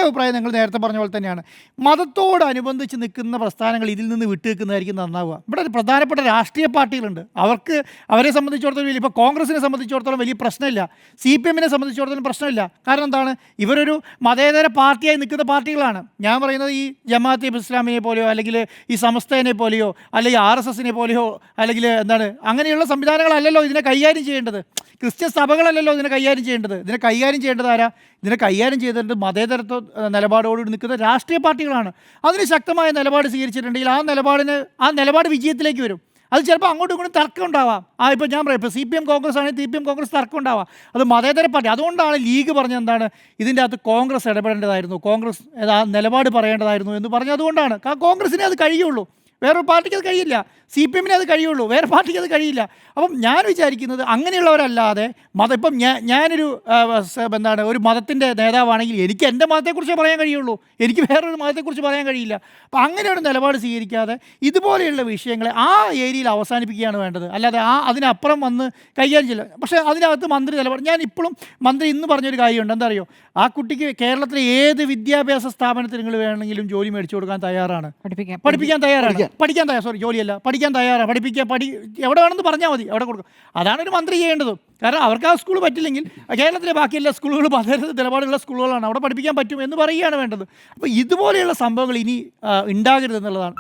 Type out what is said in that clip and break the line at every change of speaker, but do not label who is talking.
അഭിപ്രായം നിങ്ങൾ നേരത്തെ പറഞ്ഞ പോലെ തന്നെയാണ്. മതത്തോടനുബന്ധിച്ച് നിൽക്കുന്ന പ്രസ്ഥാനങ്ങൾ ഇതിൽ നിന്ന് വിട്ടു നിൽക്കുന്നതായിരിക്കും നന്നാവുക. ഇവിടെ ഒരു പ്രധാനപ്പെട്ട രാഷ്ട്രീയ പാർട്ടികളുണ്ട്, അവരെ സംബന്ധിച്ചിടത്തോളം ഇപ്പോൾ കോൺഗ്രസിനെ സംബന്ധിച്ചിടത്തോളം വലിയ പ്രശ്നമില്ല, CPM-നെ സംബന്ധിച്ചിടത്തോളം പ്രശ്നമില്ല. കാരണം എന്താണ്, ഇവരൊരു മതേതര പാർട്ടിയായി നിൽക്കുന്ന പാർട്ടികളാണ്. ഞാൻ പറയുന്നത് ഈ ജമാഅത്തെ ഇസ്ലാമിനെ പോലെയോ അല്ലെങ്കിൽ ഈ സമസ്തനെ പോലെയോ അല്ലെങ്കിൽ RSSനെ പോലെയോ അല്ലെങ്കിൽ എന്താണ് അങ്ങനെയുള്ള സംവിധാനങ്ങളല്ലല്ലോ ഇതിനെ കൈകാര്യം ചെയ്യേണ്ടത്. ക്രിസ്ത്യൻ സഭകളല്ലല്ലോ ഇതിനെ കൈകാര്യം ചെയ്യേണ്ടത്. ഇതിനെ കൈകാര്യം ചെയ്യേണ്ടത് ആരാ? ഇതിനെ കൈകാര്യം ചെയ്തിട്ട് മതേതരത്വ നിലപാടോടുകൂടി നിൽക്കുന്ന രാഷ്ട്രീയ പാർട്ടികളാണ്. അതിന് ശക്തമായ നിലപാട് സ്വീകരിച്ചിട്ടുണ്ടെങ്കിൽ ആ നിലപാട് വിജയത്തിലേക്ക് വരും. അത് ചിലപ്പോൾ അങ്ങോട്ടും ഇങ്ങോട്ടും തർക്കം ഉണ്ടാവാം. ഇപ്പോൾ ഞാൻ പറയാം, ഇപ്പോൾ CPM കോൺഗ്രസ് ആണെങ്കിൽ CPM കോൺഗ്രസ് തർക്കം ഉണ്ടാവാം. അത് മതേതര പാർട്ടി. അതുകൊണ്ടാണ് ലീഗ് പറഞ്ഞത് എന്താണ്, ഇതിൻ്റെ അകത്ത് കോൺഗ്രസ് ഇടപെടേണ്ടതായിരുന്നു, കോൺഗ്രസ് ആ നിലപാട് പറയേണ്ടതായിരുന്നു എന്ന് പറഞ്ഞത്. അതുകൊണ്ടാണ് കോൺഗ്രസിനെ അത് കഴിയുള്ളൂ, വേറൊരു പാർട്ടിക്ക് അത് കഴിയില്ല. CPM-നെ അത് കഴിയുള്ളൂ, വേറെ പാർട്ടിക്ക് അത് കഴിയില്ല. അപ്പം ഞാൻ വിചാരിക്കുന്നത് അങ്ങനെയുള്ളവരല്ലാതെ ഇപ്പം ഞാനൊരു ഒരു മതത്തിൻ്റെ നേതാവാണെങ്കിൽ എനിക്ക് എൻ്റെ മതത്തെക്കുറിച്ചേ പറയാൻ കഴിയുള്ളൂ, എനിക്ക് വേറൊരു മതത്തെക്കുറിച്ച് പറയാൻ കഴിയില്ല. അപ്പം അങ്ങനെയൊരു നിലപാട് സ്വീകരിക്കാതെ ഇതുപോലെയുള്ള വിഷയങ്ങളെ ആ ഏരിയയിൽ അവസാനിപ്പിക്കുകയാണ് വേണ്ടത്. അല്ലാതെ അതിനപ്പുറം വന്ന് കൈകാര്യം ചെയ്യില്ല. പക്ഷേ അതിനകത്ത് മന്ത്രി നിലപാട്, ഞാൻ ഇപ്പോഴും മന്ത്രി ഇന്ന് പറഞ്ഞൊരു കാര്യമുണ്ട്. എന്താ അറിയോ, ആ കുട്ടിക്ക് കേരളത്തിലെ ഏത് വിദ്യാഭ്യാസ സ്ഥാപനത്തിൽ നിങ്ങൾ വേണമെങ്കിലും ജോലി മേടിച്ചു കൊടുക്കാൻ തയ്യാറാണ്, പഠിപ്പിക്കാൻ തയ്യാറാണ്, ജോലിയല്ല, പഠിക്കാൻ തയ്യാറാണ്, എവിടെ വേണമെന്ന് പറഞ്ഞാൽ മതി, അവിടെ കൊടുക്കും. അതാണ് ഒരു മന്ത്രി ചെയ്യേണ്ടത്. കാരണം അവർക്ക് ആ സ്കൂൾ പറ്റില്ലെങ്കിൽ കേരളത്തിലെ ബാക്കിയെല്ലാ സ്കൂളുകളും പലതരത്തിൽ നിലപാടുള്ള സ്കൂളുകളാണ്, അവിടെ പഠിപ്പിക്കാൻ പറ്റും എന്ന് പറയുകയാണ് വേണ്ടത്. അപ്പോൾ ഇതുപോലെയുള്ള സംഭവങ്ങൾ ഇനി ഉണ്ടാകരുത് എന്നുള്ളതാണ്.